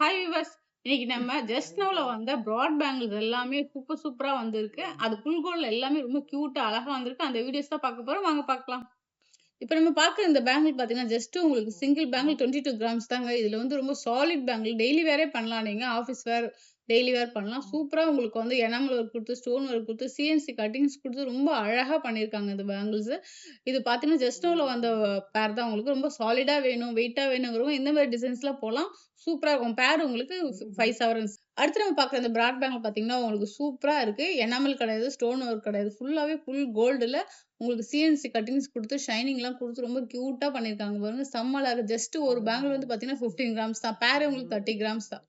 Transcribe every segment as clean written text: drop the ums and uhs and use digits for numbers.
Hi viewers. இன்னைக்கு நம்ம just நவ்ல வந்த பிராட் பேங்கிள்ஸ் எல்லாமே சூப்பரா வந்திருக்கு. அது ஃபுல் கோல்ட்ல எல்லாமே ரொம்ப கியூட்டா அழகா வந்திருக்கு. அந்த வீடியோஸ் தான் பார்க்க போறோம். வாங்க பார்க்கலாம். இப்ப நம்ம பார்க்குற இந்த பேங்கிள் பார்த்தீங்கன்னா, ஜஸ்ட் உங்களுக்கு சிங்கிள் பேங்கிள் 22 கிராம்ஸ் தாங்க. இதுல வந்து ரொம்ப சாலிட் பேங்கிள். டெய்லி வேரே பண்ணலாம் நீங்க. ஆஃபீஸ் வேர், டெய்லி வேர் பண்ணலாம். சூப்பரா உங்களுக்கு வந்து எனாமல் ஒர்க் குடுத்து, ஸ்டோன் ஒர்க் குடுத்து, சிஎன்சி கட்டிங்ஸ் குடுத்து ரொம்ப அழகா பண்ணியிருக்காங்க இந்த பேங்கிள்ஸு. இது பார்த்தீங்கன்னா, ஜஸ்டோல வந்த பேர் தான் உங்களுக்கு. ரொம்ப சாலிடா வேணும், வெயிட்டா வேணுங்கிறவங்க இந்த மாரி டிசைன்ஸ்லாம் போலாம். சூப்பரா இருக்கும். பேர் உங்களுக்கு 5 செவரன்ஸ். அடுத்து நம்ம பார்க்குற இந்த பிராட் பேங்கிள் பார்த்தீங்கன்னா, உங்களுக்கு சூப்பரா இருக்கு. எனாமல் கிடையாது, ஸ்டோன் ஒர்க் கிடையாது. ஃபுல்லாவே ஃபுல் கோல்டுல உங்களுக்கு சிஎன்சி கட்டிங்ஸ் குடுத்து, ஷைனிங்லாம் குடுத்து ரொம்ப கியூட்டா பண்ணியிருக்காங்க பாருங்க. செம்ம அழகா ஜஸ்ட் ஒரு பேங்கிள் வந்து பார்த்தீங்கன்னா, 15 கிராம்ஸ் தான். பேரே உங்களுக்கு 30 கிராம்ஸ் தான்.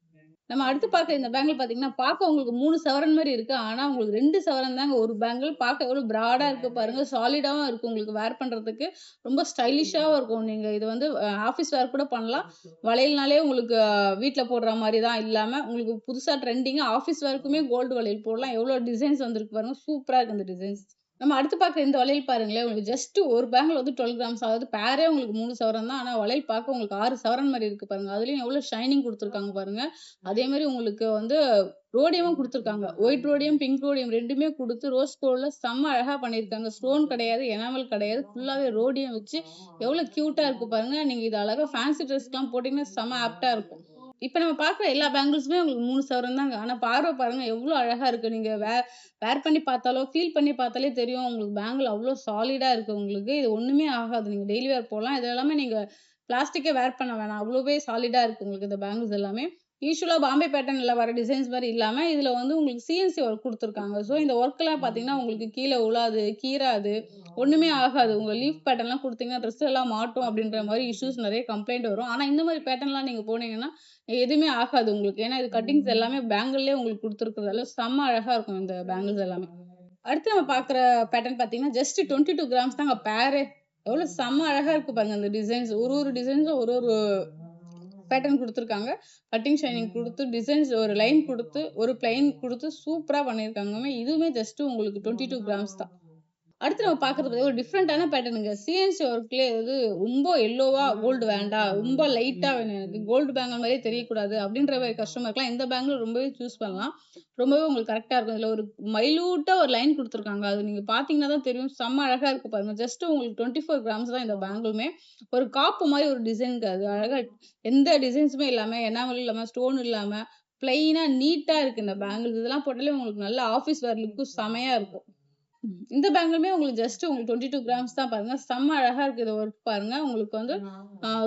நம்ம அடுத்து பார்க்குற இந்த பேங்கிள் பார்த்தீங்கன்னா, பார்க்க உங்களுக்கு 3 சவரன் மாரி இருக்கு. ஆனா, உங்களுக்கு 2 சவரன் தாங்க ஒரு பேங்கிள். பார்க்க எவ்வளோ பிராடா இருக்கு பாருங்க. சாலிடாவும் இருக்கு உங்களுக்கு வேர் பண்றதுக்கு. ரொம்ப ஸ்டைலிஷாவும் இருக்கும். நீங்க இது வந்து ஆஃபீஸ் வேர் கூட பண்ணலாம். வளையல்னாலே உங்களுக்கு வீட்ல போடுற மாரி தான் இல்லாம, உங்களுக்கு புதுசா ட்ரெண்டிங்கா ஆஃபீஸ் வேர்க்குமே கோல்டு வளையல் போடலாம். எவ்வளோ டிசைன்ஸ் வந்திருக்கு பாருங்க. சூப்பரா இருக்கு இந்த டிசைன்ஸ். நம்ம அடுத்து பார்க்குற இந்த வளையல் பாருங்களேன். உங்களுக்கு ஜஸ்ட் ஒரு பேங்கிள் வந்து 12 கிராம்ஸ் அதாவது பேரே உங்களுக்கு 3 சவரன் தான். ஆனா, வளையல் பார்க்க உங்களுக்கு 6 சவரன் மாரி இருக்கு பாருங்க. அதுலயும் எவ்வளோ ஷைனிங் குடுத்துருக்காங்க பாருங்க. அதே மாரி உங்களுக்கு வந்து ரோடியமும் குடுத்துருக்காங்க. ஒயிட் ரோடியம், பிங்க் ரோடியம் 2மே குடுத்து ரோஸ் கோல்ட்ல செம்ம அழகா பண்ணியிருக்காங்க. ஸ்டோன் கிடையாது, எனாமல் கிடையாது. ஃபுல்லாவே ரோடியம் வச்சு எவ்வளோ கியூட்டா இருக்கு பாருங்க. நீங்க இது அழகா ஃபேன்சி ட்ரெஸ்க்குலாம் போட்டீங்கன்னா செம்ம ஆப்ட்டா இருக்கும். இப்ப நம்ம பார்க்குற எல்லா பேங்கிள்ஸுமே உங்களுக்கு 3 சவரன் தாங்க. ஆனா பார்வை பாருங்க எவ்வளோ அழகா இருக்கு. நீங்க வேர் பண்ணி பார்த்தாலோ, ஃபீல் பண்ணி பார்த்தாலே தெரியும். உங்களுக்கு பேங்கிள் அவ்ளோ சாலிடா இருக்கு உங்களுக்கு. இது ஒண்ணுமே ஆகாது. நீங்க டெய்லி வேர் போடலாம். இது எல்லாமே நீங்க பிளாஸ்டிக்கே வேர் பண்ண வேணாம். அவ்வளோவே சாலிடா இருக்கு உங்களுக்கு இந்த பேங்கிள்ஸ் எல்லாமே. யூசுவலா பாம்பே பேட்டர்ன்ல வர டிசைன்ஸ் மாரி இல்லாம, இதுல வந்து உங்களுக்கு சிஎன்சி ஒர்க் குடுத்துருக்காங்க. ஸோ இந்த ஒர்க்லாம் பார்த்தீங்கன்னா, உங்களுக்கு கீழ உழாது, கீறாது, ஒண்ணுமே ஆகாது. உங்க லீஃப் பேட்டர்ன்லாம் குடுத்தீங்கன்னா, ட்ரெஸ் எல்லாம் மாட்டும் அப்படின்ற மாரி இஷ்யூஸ் நெறைய கம்ப்ளைண்ட் வரும். ஆனா இந்த மாரி பேட்டர்ன்லாம் நீங்க போனீங்கன்னா, எதுவுமே ஆகாது உங்களுக்கு. ஏன்னா இது கட்டிங்ஸ் எல்லாமே பேங்கிள்லயே உங்களுக்கு குடுத்துருக்கிறதால செம்ம அழகா இருக்கும் இந்த பேங்கிள்ஸ் எல்லாமே. அடுத்து நம்ம பார்க்குற பேட்டர்ன் பார்த்தீங்கன்னா, ஜஸ்ட் 22 கிராம்ஸ் தாங்க பேரே. எவ்வளோ செம்ம அழகா இருக்கு பாருங்க அந்த டிசைன்ஸ். ஒரு டிசைன்ஸும் ஒரு பேட்டர்ன் குடுத்துருக்காங்க. கட்டிங் ஷைனிங் குடுத்து, டிசைன்ஸ் ஒரு லைன் குடுத்து, ஒரு பிளெயின் குடுத்து சூப்பரா பண்ணியிருக்காங்கங்க. இதுவுமே ஜஸ்ட் உங்களுக்கு 22 கிராம்ஸ் தான். அடுத்து நம்ம பார்க்குறது பார்த்தீங்கன்னா, ஒரு டிஃப்ரெண்டான பேட்டர்னுங்க. சிஎன்சி ஒர்க்லயே வந்து ரொம்ப எல்லோவா கோல்டு வேண்டாம். ரொம்ப லைட்டா வேணும் எனக்கு. கோல்டு பேங்கிள் மாரியே தெரியக்கூடாது அப்படின்ற மாரி கஸ்டமர்க்குலாம் இந்த பேங்கிள் ரொம்பவே சூஸ் பண்ணலாம். ரொம்பவே உங்களுக்கு கரெக்ட்டா இருக்கும். இதுல ஒரு மைல்யூட்டா ஒரு லைன் குடுத்துருக்காங்க. அது நீங்க பார்த்தீங்கன்னா தான் தெரியும். செம்ம அழகா இருக்கு பாருங்க. ஜஸ்ட் உங்களுக்கு 24 கிராம்ஸ் தான் இந்த பேங்கிளுமே. ஒரு காப்பு மாரி ஒரு டிசைன்ங்க அது. அழகா எந்த டிசைன்ஸுமே இல்லாம, எனாமல் இல்லாம, ஸ்டோன் இல்லாம, பிளெயினா நீட்டா இருக்கு இந்த பேங்கிள்ஸ். இதெல்லாம் போட்டாலே உங்களுக்கு நல்ல ஆஃபீஸ் வேர் லுக்கும் செமையா இருக்கும். இந்த பேங்கிளுமே உங்களுக்கு ஜஸ்ட் உங்களுக்கு 22 கிராம்ஸ் தான் பாருங்க. செம்ம அழகா இருக்கு இது ஒர்க் பாருங்க. உங்களுக்கு வந்து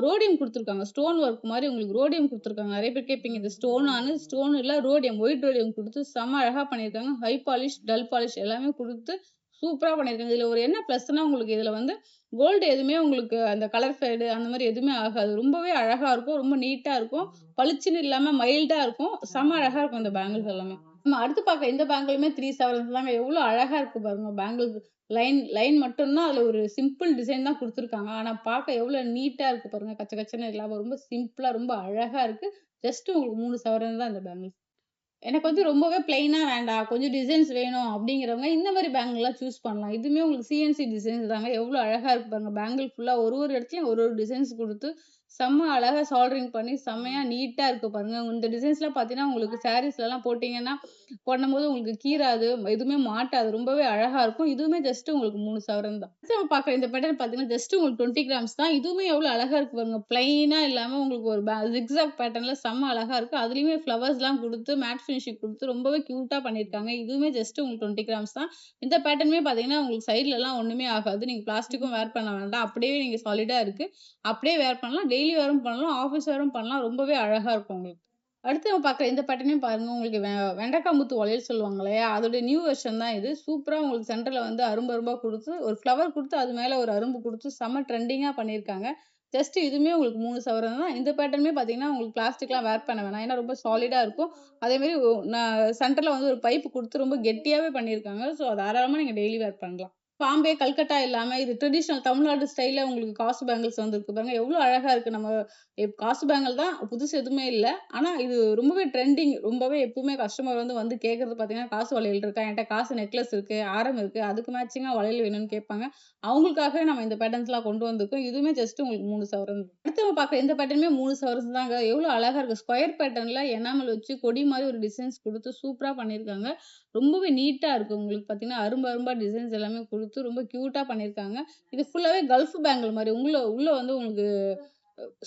ரோடியம் குடுத்துருக்காங்க. ஸ்டோன் ஒர்க் மாரி உங்களுக்கு ரோடியம் குடுத்துருக்காங்க. நெறைய பேர் கேட்பீங்க இது ஸ்டோனான்னு. ஸ்டோன் இல்ல ரோடியம், ஒயிட் ரோடியம் குடுத்து செம்ம அழகா பண்ணியிருக்காங்க. ஹை பாலிஷ், டல் பாலிஷ் எல்லாமே குடுத்து சூப்பரா பண்ணியிருக்காங்க. இதுல ஒரு என்ன ப்ளஸ்ன்னா உங்களுக்கு இதுல வந்து கோல்டு எதுவுமே உங்களுக்கு அந்த கலர் ஃபேடு அந்த மாரி எதுவுமே ஆகாது. ரொம்பவே அழகா இருக்கும். ரொம்ப நீட்டா இருக்கும். பளிச்சுன்னு இல்லாம மைல்டா இருக்கும். செம்ம அழகா இருக்கும் இந்த பேங்கிள்ஸ் எல்லாமே. நம்ம அடுத்து பார்க்க இந்த பேங்கிளுமே 3 செவரன்ஸ் தாங்க. எவ்வளோ அழகா இருக்கு பாருங்க பேங்கிள்ஸ். லைன் லைன் மட்டும் தான் அதுல ஒரு சிம்பிள் டிசைன் தான் குடுத்துருக்காங்க. ஆனா பார்க்க எவ்வளோ நீட்டா இருக்கு பாருங்க. கச்ச கச்சன்னு இல்லாம ரொம்ப சிம்பிளா ரொம்ப அழகா இருக்கு. ஜஸ்ட் உங்களுக்கு 3 சவரன் தான் இந்த பேங்கிள்ஸ். எனக்கு வந்து ரொம்பவே பிளெயினா வேண்டாம். கொஞ்சம் டிசைன்ஸ் வேணும் அப்படிங்கிறவங்க இந்த மாரி பேங்கிள்லாம் சூஸ் பண்ணலாம். இதுவுமே உங்களுக்கு சிஎன்சி டிசைன்ஸ் தாங்க. எவ்வளோ அழகா இருக்கு பாருங்க. பேங்கிள் ஃபுல்லா ஒரு இடத்துலயும் ஒரு டிசைன்ஸ் குடுத்து, செம்ம அழகா சால்டரிங் பண்ணி செம்மையா நீட்டா இருக்கு பாருங்க. இந்த டிசைன்ஸ்லாம் பார்த்தீங்கன்னா, உங்களுக்கு சாரீஸ்லலாம் போட்டீங்கன்னா, பண்ணும்போது உங்களுக்கு கீறாது, எதுவுமே மாட்டாது. ரொம்பவே அழகா இருக்கும். இதுவுமே ஜஸ்ட் உங்களுக்கு 3 சவரன் தான். அடுத்து நம்ம பார்க்குற இந்த பேட்டர்ன் பார்த்தீங்கன்னா, ஜஸ்ட் உங்களுக்கு 20 கிராம்ஸ் தான். இதுவுமே எவ்வளோ அழகா இருக்கு பாருங்க. பிளெயினா இல்லாம உங்களுக்கு ஒரு ஜிக்ஸாக் பேட்டர்ன்ல செம்ம அழகா இருக்கு. அதுலயுமே ஃப்ளவர்ஸ்லாம் குடுத்து, மேட் ஃபினிஷிங் குடுத்து ரொம்பவே கியூட்டா பண்ணியிருக்காங்க. இதுவுமே ஜஸ்ட் உங்களுக்கு 20 கிராம்ஸ் தான். இந்த பேட்டர்னுமே பார்த்தீங்கன்னா, உங்களுக்கு சைட்லலாம் ஒண்ணுமே ஆகாது. நீங்க பிளாஸ்டிக்கும் வேர் பண்ண வேண்டாம். அப்படியே நீங்க சாலிடா இருக்கு. அப்படியே வேர் பண்ணலாம். டெய்லி வேரும் பண்ணலாம். ஆஃபீஸ் வேரும் பண்ணலாம். ரொம்பவே அழகா இருக்கும் உங்களுக்கு. அடுத்து நம்ம பார்க்குற இந்த பேட்டர்னையும் பாருங்க. உங்களுக்கு வெண்டைக்கா முத்து வளையல் சொல்லுவாங்க இல்லையா? அதோட நியூ வெர்ஷன் தான் இது. சூப்பரா உங்களுக்கு சென்டர்ல வந்து அரும்பு அரும்பா குடுத்து, ஒரு ஃப்ளவர் குடுத்து, அது மேல ஒரு அரும்பு குடுத்து செம்ம ட்ரெண்டிங்கா பண்ணியிருக்காங்க. ஜஸ்ட் இதுவுமே உங்களுக்கு 3 சவரன் தான். இந்த பேட்டர்னுமே பார்த்தீங்கன்னா, உங்களுக்கு பிளாஸ்டிக்லாம் வேர் பண்ண வேணாம். ஏன்னா ரொம்ப சாலிடா இருக்கும். அதேமாரி சென்டர்ல வந்து ஒரு பைப் குடுத்து ரொம்ப கெட்டியாவே பண்ணியிருக்காங்க. ஸோ தாராளமா நீங்க டெய்லி வேர் பண்ணலாம். பாம்பே, கல்கட்டா இல்லாம இது ட்ரெடிஷனல் தமிழ்நாடு ஸ்டைல்ல உங்களுக்கு காசு பேங்கிள்ஸ் வந்திருக்கு பாருங்க. எவ்ளோ அழகா இருக்கு. நம்ம காசு பேங்கிள் தான் புதுசு எதுவுமே இல்ல. ஆனா இது ரொம்பவே ட்ரெண்டிங். ரொம்பவே எப்பவுமே கஸ்டமர் வந்து கேட்கறது பார்த்தீங்கன்னா, காசு வளையல் இருக்கா? என்ட்ட காசு நெக்லஸ் இருக்கு, ஆரம் இருக்கு. அதுக்கு மேட்சிங்கா வளையல் வேணும்னு கேட்பாங்க. அவங்களுக்காகவே நம்ம இந்த பேட்டர்ன்ஸ்லாம் கொண்டு வந்திருக்கோம். இதுவுமே ஜஸ்ட் உங்களுக்கு 3 சவரன். அடுத்து நம்ம பார்க்குற இந்த பேட்டர்னுமே 3 சவரன்ஸ் தாங்க. எவ்ளோ அழகா இருக்கு. ஸ்கொயர் பேட்டர்ன்ல எனாமல் வச்சு கொடி மாரி ஒரு டிசைன்ஸ் குடுத்து சூப்பரா பண்ணியிருக்காங்க. ரொம்பவே நீட்டா இருக்கு. உங்களுக்கு பார்த்தீங்கன்னா, அரும்பு அரும்பா டிசைன்ஸ் எல்லாமே குடுத்து ரொம்ப கியூட்டா பண்ணியிருக்காங்க. இது ஃபுல்லாவே கல்ஃப் பேங்கிள் மாரி. உள்ள வந்து உங்களுக்கு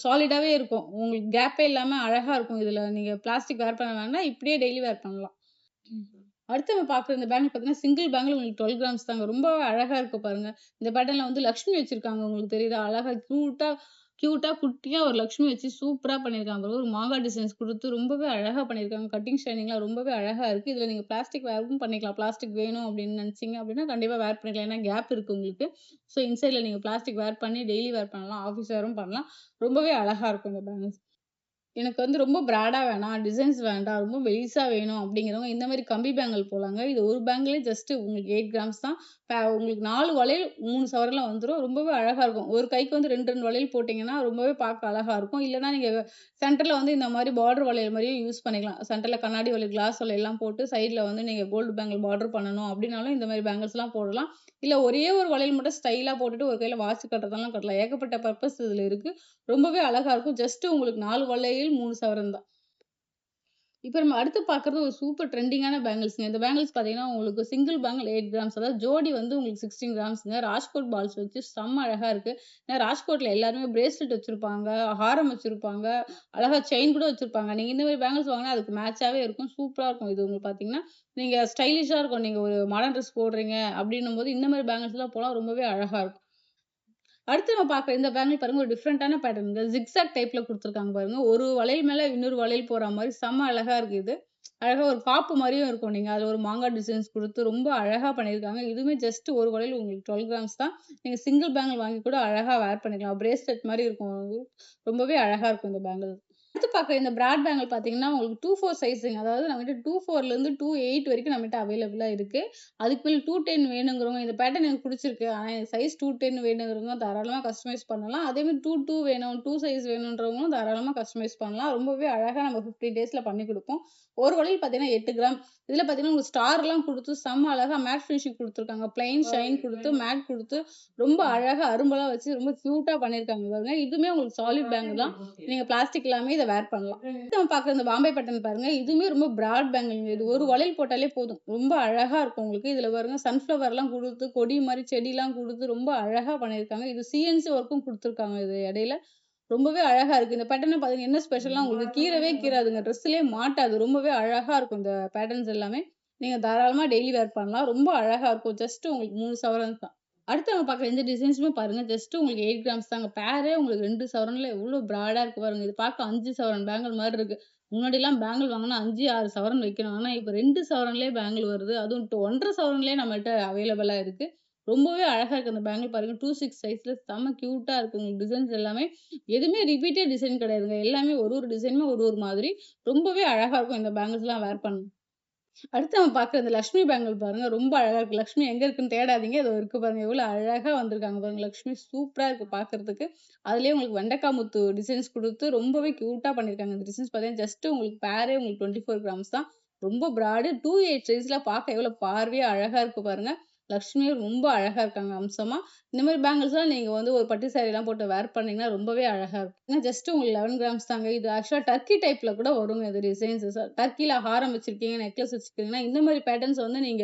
சாலிடாவே இருக்கும். உங்களுக்கு கேப்பே இல்லாம அழகா இருக்கும். இதுல நீங்க பிளாஸ்டிக் வேர் பண்ண வேண்டாம். இப்படியே டெய்லி வேர் பண்ணலாம். அடுத்து நம்ம பார்க்குற இந்த பேங்கிள் பார்த்தீங்கன்னா, சிங்கிள் பேங்கிள் உங்களுக்கு 12 கிராம்ஸ் தாங்க. ரொம்ப அழகா இருக்கு பாருங்க. இந்த பேட்டர்ன்ல வந்து லக்ஷ்மி வச்சிருக்காங்க. உங்களுக்கு தெரியுதா? அழகா கியூட்டா கியூட்டா குட்டியா ஒரு லக்ஷ்மி வச்சு சூப்பரா பண்ணியிருக்காங்க பாருங்க. ஒரு மாங்கா டிசைன்ஸ் குடுத்து ரொம்பவே அழகா பண்ணியிருக்காங்க. கட்டிங் ஷைனிங்லாம் ரொம்பவே அழகா இருக்கு. இதுல நீங்க பிளாஸ்டிக் வேரும் பண்ணிக்கலாம். பிளாஸ்டிக் வேணும் அப்படின்னு நினைச்சீங்க அப்படின்னா, கண்டிப்பா வேர் பண்ணிக்கலாம். ஏன்னா கேப் இருக்கு உங்களுக்கு. ஸோ இன்சைட்ல நீங்க பிளாஸ்டிக் வேர் பண்ணி டெய்லி வேர் பண்ணலாம். ஆஃபீஸ் வேரும் பண்ணலாம். ரொம்பவே அழகா இருக்கும் இந்த பேங்கிள்ஸ். எனக்கு வந்து ரொம்ப பிராடா வேணாம், டிசைன்ஸ் வேண்டாம், ரொம்ப மெலிசா வேணும் அப்படிங்கிறவங்க இந்த மாரி கம்பி பேங்கிள் போலாங்க. இது ஒரு பேங்கிலே ஜஸ்ட் உங்களுக்கு 8 கிராம்ஸ் தான். உங்களுக்கு 4 வளையல் 3 சவரன்ல வந்துரும். ரொம்பவே அழகா இருக்கும். ஒரு கைக்கு வந்து 2, 2 வளையல் போட்டீங்கன்னா, ரொம்பவே பார்க்க அழகா இருக்கும். இல்லன்னா நீங்க சென்டர்ல வந்து இந்த மாரி பார்டர் வளையல் மாரியும் யூஸ் பண்ணிக்கலாம். சென்டர்ல கண்ணாடி வளையல், கிளாஸ் வளையல்லாம் போட்டு சைட்ல வந்து நீங்க கோல்டு பேங்கிள் பார்டர் பண்ணணும் அப்படின்னாலும் இந்த மாரி பேங்கிள்ஸ்லாம் போடலாம். இல்ல ஒரே ஒரு வளையல் மட்டும் ஸ்டைலா போட்டுட்டு ஒரு கையில வாட்ச் கட்டுறதெல்லாம் கட்டலாம். ஏகப்பட்ட பர்ப்பஸ் இதுல இருக்கு. ரொம்பவே அழகா இருக்கும். ஜஸ்ட் உங்களுக்கு 4 வளையல் 3 சவரன் தான். இப்ப நம்ம அடுத்து பார்க்குறது ஒரு சூப்பர் ட்ரெண்டிங்கான பேங்கிள்ஸ்ங்க. இந்த பேங்கிள்ஸ் பார்த்தீங்கன்னா, உங்களுக்கு சிங்கிள் பேங்கிள் 8 கிராம்ஸ் அதாவது ஜோடி வந்து உங்களுக்கு 16 கிராம்ஸ்ங்க. ராஜ்கோட் பால்ஸ் வச்சு செம்ம அழகா இருக்கு. ஏன்னா ராஜ்கோட்ல எல்லாருமே பிரேஸ்லெட் வச்சிருப்பாங்க, ஹாரம் வச்சிருப்பாங்க, அழகா செயின் கூட வச்சிருப்பாங்க. நீங்க இந்த மாரி பேங்கிள்ஸ் வாங்குனா அதுக்கு மேட்சாவே இருக்கும். சூப்பரா இருக்கும். இது உங்களுக்கு பார்த்தீங்கன்னா, நீங்க ஸ்டைலிஷா இருக்கும். நீங்க ஒரு மாடர்ன் ட்ரெஸ் போடுறீங்க அப்டின்னும்போது இந்த மாரி பேங்கிள்ஸ்லாம் போலாம் ரொம்பவே அழகா இருக்கும். அடுத்து நம்ம பார்க்குற இந்த பேங்கிள் பாருங்க ஒரு டிஃபரண்டான பேட்டர்ன். இந்த ஜிக்ஸாக் டைப்ல குடுத்துருக்காங்க பாருங்க. ஒரு வளையல் மேல இன்னொரு வளையல் போற மாரி செம்ம அழகா இருக்கு இது. அழகா ஒரு காப்பு மாரியும் இருக்கும். நீங்க அதுல ஒரு மாங்கா டிசைன்ஸ் குடுத்து ரொம்ப அழகா பண்ணியிருக்காங்க. இதுவுமே ஜஸ்ட் ஒரு வளையல் உங்களுக்கு 12 கிராம்ஸ் தான். நீங்க சிங்கிள் பேங்கிள் வாங்கி கூட அழகா வேர் பண்ணிக்கலாம். பிரேஸ்லெட் மாரி இருக்கும். ரொம்பவே அழகா இருக்கும் இந்த பேங்கிள். அடுத்து பார்க்குற இந்த பிராட் பேங்கிள் பார்த்தீங்கன்னா, உங்களுக்கு 2, 4 சைஸுங்க. அதாவது நம்மகிட்ட 2, 4லேருந்து 2, 8 வரைக்கும் நம்மகிட்ட அவைலபிளா இருக்கு. அதுக்கு மேல 2, 10 வேணுங்கிறவங்க இந்த பேட்டர்ன் எனக்கு புடிச்சிருக்கு. ஆனா எனக்கு சைஸ் 2, 10 வேணுங்கிறவங்க தாராளமா கஸ்டமைஸ் பண்ணலாம். அதேமாரி 2, 2 வேணும், 2 சைஸ் வேணுன்றவங்களும் தாராளமா கஸ்டமைஸ் பண்ணலாம். ரொம்பவே அழகா நம்ம 50 டேஸ்ல பண்ணி குடுப்போம். ஒரு வளையல் பார்த்தீங்கன்னா 8 கிராம். இதுல பார்த்தீங்கன்னா, உங்களுக்கு ஸ்டார்லாம் குடுத்து செம்ம அழகா மேட் ஃபினிஷிங் குடுத்துருக்காங்க. பிளெயின் ஷைன் குடுத்து, மேட் குடுத்து ரொம்ப அழகா அரும்பெல்லாம் வச்சு ரொம்ப கியூட்டா பண்ணியிருக்காங்க பாருங்க. இதுவுமே உங்களுக்கு சாலிட் பேங்கிள் தான். நீங்க பிளாஸ்டிக் இல்லாம இத வேர் பண்ணலாம். அடுத்து நம்ம பார்க்குற இந்த பாம்பே பேட்டர்ன் பாருங்க. இதுவுமே ரொம்ப பிராட் பேங்கிள்ங்க. இது ஒரு வளையல் போட்டாலே போதும். ரொம்ப அழகா இருக்கும் உங்களுக்கு. இதுல பாருங்க சன்ஃப்ளவர்லாம் குடுத்து, கொடி மாரி செடிலாம் குடுத்து ரொம்ப அழகா பண்ணியிருக்காங்க. இது சிஎன்சி ஒர்க்கும் குடுத்துருக்காங்க இது இடையில. ரொம்பவே அழகா இருக்கு. இந்த பேட்டர்ன பார்த்தீங்கன்னா என்ன ஸ்பெஷல்னா உங்களுக்கு கீறவே கீறாதுங்க. ட்ரெஸ்ஸுலயே மாட்டாது. ரொம்பவே அழகா இருக்கும் இந்த பேட்டர்ன்ஸ் எல்லாமே. நீங்க தாராளமா டெய்லி வேர் பண்ணலாம். ரொம்ப அழகா இருக்கும். ஜஸ்ட் உங்களுக்கு 3 சவரன் தான். அடுத்து நம்ம பார்க்குற இந்த டிசைன்ஸுமே பாருங்க. ஜஸ்ட் உங்களுக்கு 8 கிராம்ஸ் தாங்க. பேரே உங்களுக்கு 2 சவரன்ல எவ்ளோ பிராடா இருக்கு பாருங்க. இது பார்க்க 5 சவரன் பேங்கிள் மாரி இருக்கு. முன்னாடிலாம் பேங்கிள் வாங்குனா 5, 6 சவரன் வைக்கணும். ஆனா இப்ப 2 சவரன்லயே பேங்கிள் வருது. அதுவும் 1 1/2 சவரன்லயே நம்மள்ட்ட அவைலபிளா இருக்கு. ரொம்பவே அழகா இருக்கு அந்த பேங்கிள் பாருங்க. 2, 6 சைஸ்ல செம்ம கியூட்டா இருக்கு. உங்களுக்கு டிசைன்ஸ் எல்லாமே எதுவுமே ரிப்பீட்டட் டிசைன் கிடையாதுங்க. எல்லாமே ஒரு டிசைனுமே ஒரு மாதிரி. ரொம்பவே அழகா இருக்கும் இந்த பேங்கிள்ஸ்லாம் வேர் பண்ண. அடுத்து நம்ம பார்க்குற இந்த லக்ஷ்மி பேங்கிள் பாருங்க. ரொம்ப அழகா இருக்கு. லக்ஷ்மி எங்க இருக்குன்னு தேடாதீங்க. இதோ இருக்கு பாருங்க. எவ்வளோ அழகா வந்திருக்காங்க பாருங்க. லக்ஷ்மி சூப்பரா இருக்கு பார்க்கறதுக்கு. அதிலேயே உங்களுக்கு வெண்டைக்கா முத்து டிசைன்ஸ் குடுத்து ரொம்பவே கியூட்டா பண்ணியிருக்காங்க. இந்த டிசைன்ஸ் பார்த்தீங்கன்னா, ஜஸ்ட் உங்களுக்கு பேரே உங்களுக்கு 24 கிராம்ஸ் தான். ரொம்ப பிராடு 2, 8 சைஸ்ல பார்க்க எவ்வளோ பார்வையா அழகா இருக்கு பாருங்க. லக்ஷ்மியும் ரொம்ப அழகா இருக்காங்க அம்சமா. இந்த மாரி பேங்கிள்ஸ்லாம் நீங்க வந்து ஒரு பட்டு சாரிலாம் போட்டு வேர் பண்ணீங்கன்னா ரொம்பவே அழகா இருக்கும். ஏன்னா ஜஸ்ட் உங்களுக்கு 11 கிராம்ஸ் தாங்க. இது ஆக்சுவலா டர்க்கி டைப்ல கூட வருங்க இது டிசைன்ஸ். டர்க்கில ஹாரம் வச்சிருக்கீங்க, நெக்லஸ் வச்சிருக்கீங்கன்னா, இந்த மாரி பேட்டர்ன்ஸ் வந்து நீங்க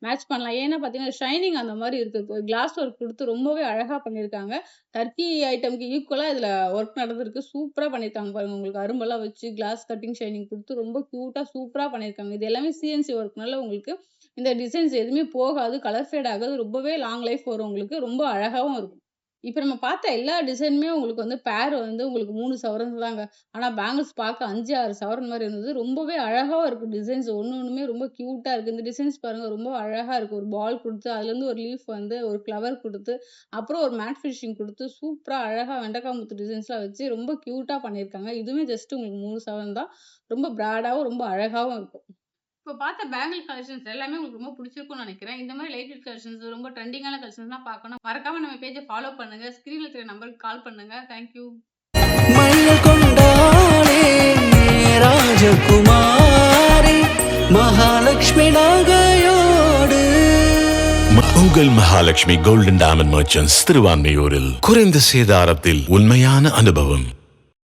மேட்ச் பண்ணலாம். ஏன்னா பார்த்தீங்கன்னா, ஷைனிங் அந்த மாரி இருக்கு. கிளாஸ் ஒர்க் குடுத்து ரொம்பவே அழகா பண்ணியிருக்காங்க. டர்க்கி ஐட்டம்க்கு ஈக்குவலா இதுல ஒர்க் நடந்திருக்கு. சூப்பரா பண்ணியிருக்காங்க பாருங்க. உங்களுக்கு அரும்பெல்லாம் வச்சு கிளாஸ் கட்டிங் ஷைனிங் குடுத்து ரொம்ப கியூட்டா சூப்பரா பண்ணியிருக்காங்க. இது எல்லாமே சிஎன்சி ஒர்க்னால உங்களுக்கு இந்த டிசைன்ஸ் எதுவுமே போகாது. கலர் ஃபேட் ஆகாது. ரொம்பவே லாங் லைஃப் வரும் உங்களுக்கு. ரொம்ப அழகாவும் இருக்கும். இப்ப நம்ம பார்த்த எல்லா டிசைனுமே உங்களுக்கு வந்து பேர் வந்து உங்களுக்கு 3 சவரன் தாங்க. ஆனா பேங்கிள்ஸ் பார்க்க 5, 6 சவரன் மாரி இருந்தது. ரொம்பவே அழகாவும் இருக்கு டிசைன்ஸ். ஒண்ணுமே ரொம்ப கியூட்டா இருக்கு. இந்த டிசைன்ஸ் பாருங்க ரொம்ப அழகா இருக்கு. ஒரு பால் குடுத்து, அதுலேருந்து ஒரு லீஃப் வந்து ஒரு ஃப்ளவர் குடுத்து, அப்புறம் ஒரு மேட் ஃபினிஷிங் குடுத்து, சூப்பரா அழகா வெண்டைக்கா முத்து டிசைன்ஸ்லாம் வச்சு ரொம்ப கியூட்டா பண்ணியிருக்காங்க. இதுவுமே ஜஸ்ட் உங்களுக்கு 3 சவரன் தான். ரொம்ப பிராடாவும், ரொம்ப அழகாவும் இருக்கும். இப்போ பார்த்த பேங்கிள் கலெக்ஷன்ஸ் எல்லாமே உங்களுக்கு ரொம்ப பிடிச்சிருக்கும்னு நினைக்கிறேன். இந்த மாதிரி லைட் வெயிட் கலெக்ஷன்ஸ், ரொம்ப ட்ரெண்டிங்கான கலெக்ஷன்ஸ்லாம் பார்க்கணும். மறக்காம நம்ம பேஜை ஃபாலோ பண்ணுங்க. ஸ்க்ரீன்ல இருக்கிற நம்பருக்கு கால் பண்ணுங்க. Thank you. மயில் கொண்டாளே ராஜகுமாரி மகாலட்சுமி நகையோடு. உங்கள் மகாலட்சுமி கோல்டன் டைமண்ட் மர்ச்சன்ட்ஸ் திருவான்மையூரில் குறைந்த சேதாரத்தில் உண்மையான அனுபவம்.